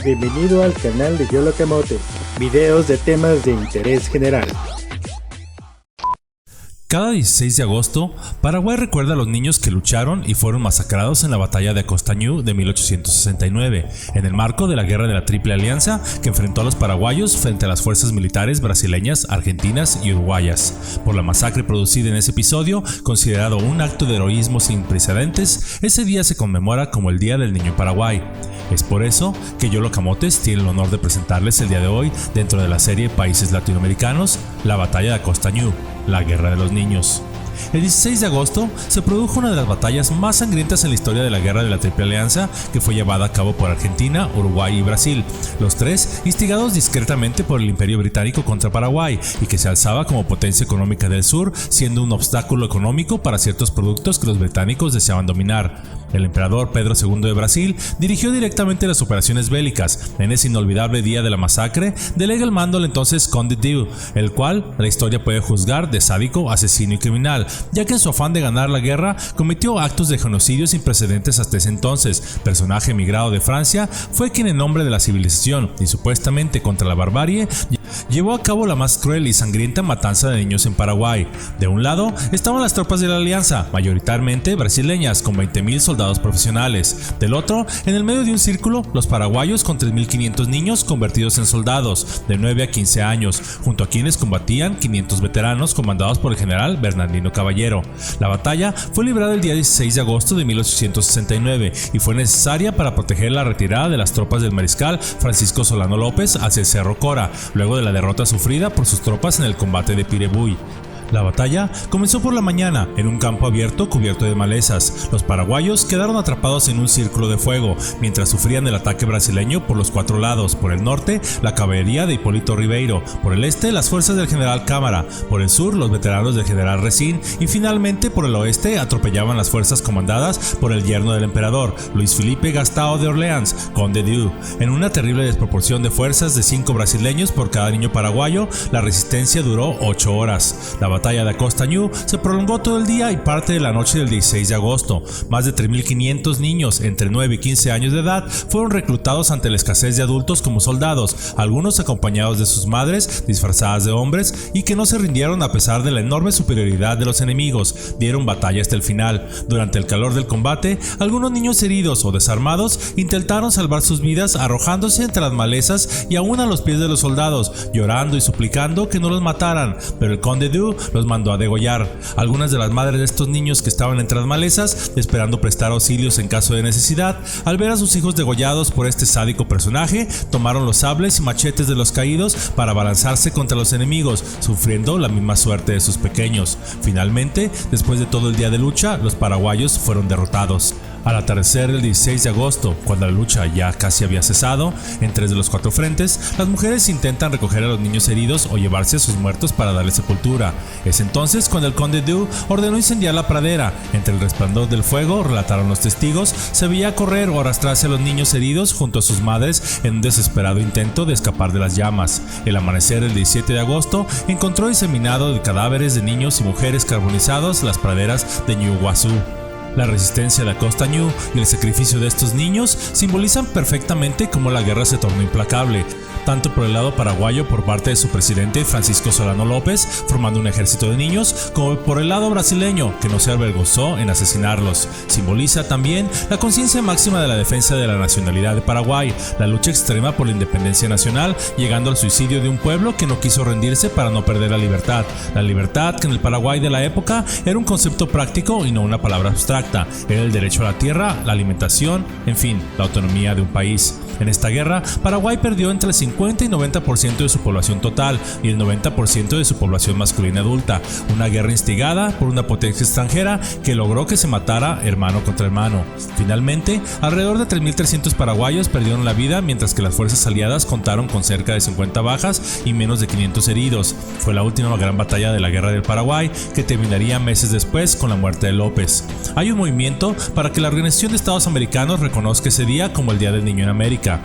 Bienvenido al canal de Yo Locamote, videos de temas de interés general. Cada 16 de agosto, Paraguay recuerda a los niños que lucharon y fueron masacrados en la batalla de Costañú de 1869, en el marco de la Guerra de la Triple Alianza que enfrentó a los paraguayos frente a las fuerzas militares brasileñas, argentinas y uruguayas. Por la masacre producida en ese episodio, considerado un acto de heroísmo sin precedentes, ese día se conmemora como el Día del Niño en Paraguay. Es por eso que Yo Locamotes tiene el honor de presentarles el día de hoy, dentro de la serie Países Latinoamericanos, la batalla de Costañú, la Guerra de los Niños. El 16 de agosto se produjo una de las batallas más sangrientas en la historia de la Guerra de la Triple Alianza, que fue llevada a cabo por Argentina, Uruguay y Brasil, los tres instigados discretamente por el Imperio Británico contra Paraguay, y que se alzaba como potencia económica del sur, siendo un obstáculo económico para ciertos productos que los británicos deseaban dominar. El emperador Pedro II de Brasil dirigió directamente las operaciones bélicas. En ese inolvidable día de la masacre, delega el mando al entonces Conde Dieu, el cual la historia puede juzgar de sádico, asesino y criminal, ya que en su afán de ganar la guerra cometió actos de genocidio sin precedentes hasta ese entonces. Personaje emigrado de Francia, fue quien en nombre de la civilización y supuestamente contra la barbarie llevó a cabo la más cruel y sangrienta matanza de niños en Paraguay. De un lado estaban las tropas de la Alianza, mayoritariamente brasileñas, con 20.000 soldados profesionales. Del otro, en el medio de un círculo, los paraguayos con 3.500 niños convertidos en soldados, de 9 a 15 años, junto a quienes combatían 500 veteranos comandados por el general Bernardino Caballero. La batalla fue librada el día 16 de agosto de 1869 y fue necesaria para proteger la retirada de las tropas del mariscal Francisco Solano López hacia el Cerro Cora, luego de la derrota sufrida por sus tropas en el combate de Pirebuy. La batalla comenzó por la mañana en un campo abierto cubierto de malezas. Los paraguayos quedaron atrapados en un círculo de fuego mientras sufrían el ataque brasileño por los cuatro lados. Por el norte, la caballería de Hipólito Ribeiro; por el este, las fuerzas del general Cámara; por el sur, los veteranos del general Recín; y finalmente por el oeste atropellaban las fuerzas comandadas por el yerno del emperador, Luis Felipe Gastão de Orleans, Conde Dieu. En una terrible desproporción de fuerzas de 5 brasileños por cada niño paraguayo, la resistencia duró 8 horas. La batalla de Costañú se prolongó todo el día y parte de la noche del 16 de agosto. Más de 3.500 niños entre 9 y 15 años de edad fueron reclutados ante la escasez de adultos como soldados, algunos acompañados de sus madres disfrazadas de hombres, y que no se rindieron a pesar de la enorme superioridad de los enemigos. Dieron batalla hasta el final. Durante el calor del combate, algunos niños heridos o desarmados intentaron salvar sus vidas arrojándose entre las malezas y aún a los pies de los soldados, llorando y suplicando que no los mataran, pero el Conde Dieu los mandó a degollar. Algunas de las madres de estos niños que estaban entre las malezas, esperando prestar auxilios en caso de necesidad, al ver a sus hijos degollados por este sádico personaje, tomaron los sables y machetes de los caídos para abalanzarse contra los enemigos, sufriendo la misma suerte de sus pequeños. Finalmente, después de todo el día de lucha, los paraguayos fueron derrotados. Al atardecer del 16 de agosto, cuando la lucha ya casi había cesado, en 3 de los 4 frentes, las mujeres intentan recoger a los niños heridos o llevarse a sus muertos para darles sepultura. Es entonces cuando el Conde Dieu ordenó incendiar la pradera. Entre el resplandor del fuego, relataron los testigos, se veía correr o arrastrarse a los niños heridos junto a sus madres en un desesperado intento de escapar de las llamas. El amanecer del 17 de agosto encontró diseminado de cadáveres de niños y mujeres carbonizados las praderas de Ñuguazú. La resistencia de Costañú y el sacrificio de estos niños simbolizan perfectamente cómo la guerra se tornó implacable, tanto por el lado paraguayo por parte de su presidente Francisco Solano López, formando un ejército de niños, como por el lado brasileño, que no se avergonzó en asesinarlos. Simboliza también la conciencia máxima de la defensa de la nacionalidad de Paraguay, la lucha extrema por la independencia nacional, llegando al suicidio de un pueblo que no quiso rendirse para no perder la libertad. La libertad, que en el Paraguay de la época era un concepto práctico y no una palabra abstracta. Era el derecho a la tierra, la alimentación, en fin, la autonomía de un país. En esta guerra, Paraguay perdió entre el 50 y 90% de su población total y el 90% de su población masculina adulta. Una guerra instigada por una potencia extranjera que logró que se matara hermano contra hermano. Finalmente, alrededor de 3.300 paraguayos perdieron la vida, mientras que las fuerzas aliadas contaron con cerca de 50 bajas y menos de 500 heridos. Fue la última gran batalla de la Guerra del Paraguay, que terminaría meses después con la muerte de López. Hay hay un movimiento para que la Organización de Estados Americanos reconozca ese día como el Día del Niño en América.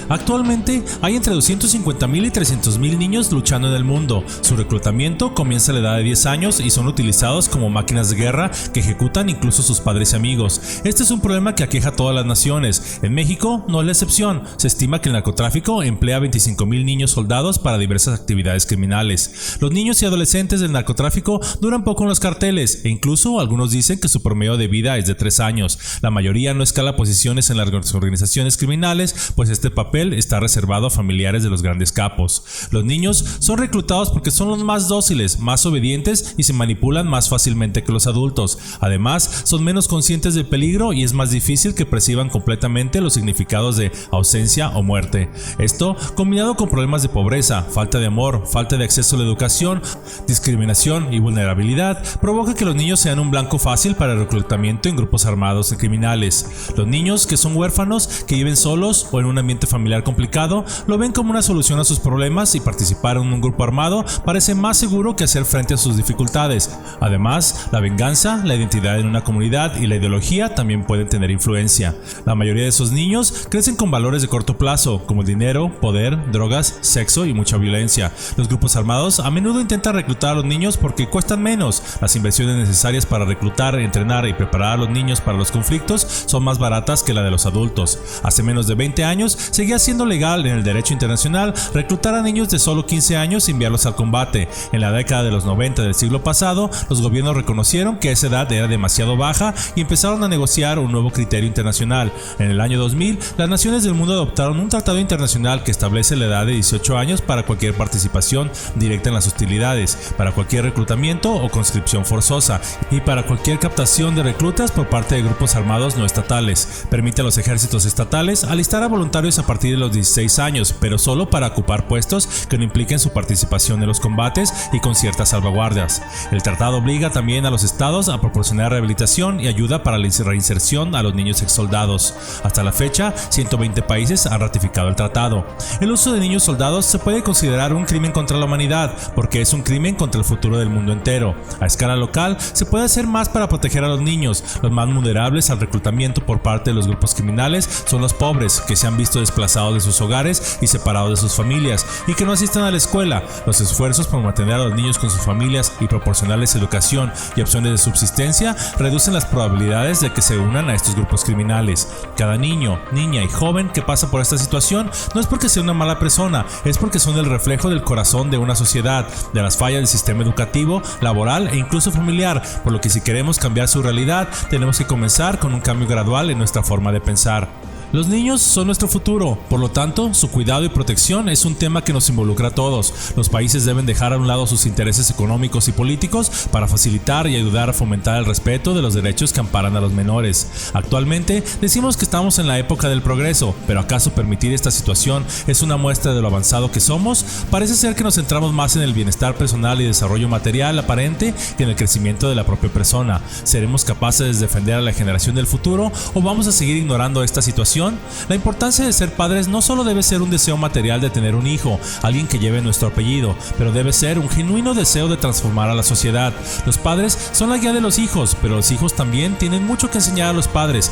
Actualmente hay entre 250,000 y 300,000 niños luchando en el mundo. Su reclutamiento comienza a la edad de 10 años y son utilizados como máquinas de guerra que ejecutan incluso sus padres y amigos. Este es un problema que aqueja a todas las naciones. En México no es la excepción. Se estima que el narcotráfico emplea 25,000 niños soldados para diversas actividades criminales. Los niños y adolescentes del narcotráfico duran poco en los carteles e incluso algunos dicen que su promedio de vida es de 3 años. La mayoría no escala posiciones en las organizaciones criminales, pues este papel está reservado a familiares de los grandes capos. Los niños son reclutados porque son los más dóciles, más obedientes y se manipulan más fácilmente que los adultos. Además, son menos conscientes del peligro y es más difícil que perciban completamente los significados de ausencia o muerte. Esto, combinado con problemas de pobreza, falta de amor, falta de acceso a la educación, discriminación y vulnerabilidad, provoca que los niños sean un blanco fácil para el reclutamiento en grupos armados y criminales. Los niños que son huérfanos, que viven solos o en un ambiente familiar complicado, lo ven como una solución a sus problemas y participar en un grupo armado parece más seguro que hacer frente a sus dificultades. Además, la venganza, la identidad en una comunidad y la ideología también pueden tener influencia. La mayoría de esos niños crecen con valores de corto plazo, como el dinero, poder, drogas, sexo y mucha violencia. Los grupos armados a menudo intentan reclutar a los niños porque cuestan menos. Las inversiones necesarias para reclutar, entrenar y preparar a los niños para los conflictos son más baratas que la de los adultos. Hace menos de 20 años seguía siendo legal en el derecho internacional reclutar a niños de solo 15 años y enviarlos al combate. En la década de los 90 del siglo pasado, los gobiernos reconocieron que esa edad era demasiado baja y empezaron a negociar un nuevo criterio internacional. En el año 2000, las naciones del mundo adoptaron un tratado internacional que establece la edad de 18 años para cualquier participación directa en las hostilidades, para cualquier reclutamiento o conscripción forzosa y para cualquier captación de reclutas por parte de grupos armados no estatales. Permite a los ejércitos estatales alistar a voluntarios a partir de los 16 años, pero solo para ocupar puestos que no impliquen su participación en los combates y con ciertas salvaguardias. El tratado obliga también a los estados a proporcionar rehabilitación y ayuda para la reinserción a los niños exsoldados. Hasta la fecha, 120 países han ratificado el tratado. El uso de niños soldados se puede considerar un crimen contra la humanidad, porque es un crimen contra el futuro del mundo entero. A escala local, se puede hacer más para proteger a los niños. Los más vulnerables al reclutamiento por parte de los grupos criminales son los pobres, que se han visto desplazados de sus hogares y separados de sus familias, y que no asisten a la escuela. Los esfuerzos por mantener a los niños con sus familias y proporcionarles educación y opciones de subsistencia reducen las probabilidades de que se unan a estos grupos criminales. Cada niño, niña y joven que pasa por esta situación no es porque sea una mala persona, es porque son el reflejo del corazón de una sociedad, de las fallas del sistema educativo, laboral e incluso familiar, por lo que si queremos cambiar su realidad, tenemos que comenzar con un cambio gradual en nuestra forma de pensar. Los niños son nuestro futuro, por lo tanto, su cuidado y protección es un tema que nos involucra a todos. Los países deben dejar a un lado sus intereses económicos y políticos para facilitar y ayudar a fomentar el respeto de los derechos que amparan a los menores. Actualmente, decimos que estamos en la época del progreso, pero ¿acaso permitir esta situación es una muestra de lo avanzado que somos? Parece ser que nos centramos más en el bienestar personal y desarrollo material aparente que en el crecimiento de la propia persona. ¿Seremos capaces de defender a la generación del futuro o vamos a seguir ignorando esta situación? La importancia de ser padres no solo debe ser un deseo material de tener un hijo, alguien que lleve nuestro apellido, pero debe ser un genuino deseo de transformar a la sociedad. Los padres son la guía de los hijos, pero los hijos también tienen mucho que enseñar a los padres.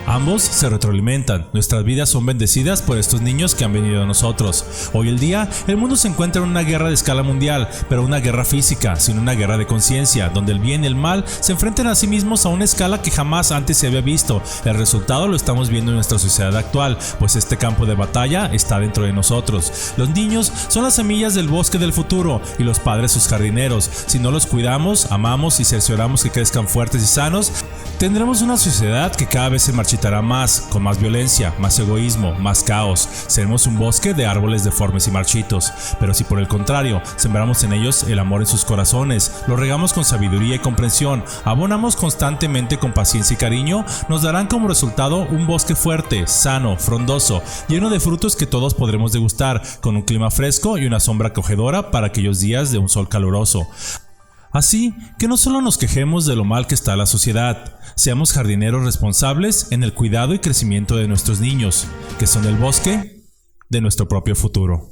Ambos se retroalimentan. Nuestras vidas son bendecidas por estos niños que han venido a nosotros. Hoy en día, el mundo se encuentra en una guerra de escala mundial, pero una guerra física, sino una guerra de conciencia, donde el bien y el mal se enfrentan a sí mismos a una escala que jamás antes se había visto. El resultado lo estamos viendo en nuestra sociedad actual, pues este campo de batalla está dentro de nosotros. Los niños son las semillas del bosque del futuro y los padres sus jardineros. Si no los cuidamos, amamos y cercioramos que crezcan fuertes y sanos, tendremos una sociedad que cada vez se marchitará más, con más violencia, más egoísmo, más caos. Seremos un bosque de árboles deformes y marchitos. Pero si por el contrario, sembramos en ellos el amor en sus corazones, los regamos con sabiduría y comprensión, abonamos constantemente con paciencia y cariño, nos darán como resultado un bosque fuerte, sano, frondoso, lleno de frutos que todos podremos degustar, con un clima fresco y una sombra acogedora para aquellos días de un sol caluroso. Así que no solo nos quejemos de lo mal que está la sociedad, seamos jardineros responsables en el cuidado y crecimiento de nuestros niños, que son el bosque de nuestro propio futuro.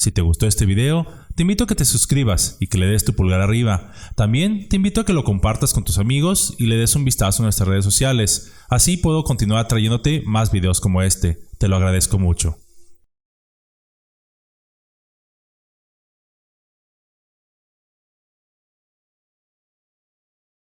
Si te gustó este video, te invito a que te suscribas y que le des tu pulgar arriba. También te invito a que lo compartas con tus amigos y le des un vistazo a nuestras redes sociales. Así puedo continuar trayéndote más videos como este. Te lo agradezco mucho.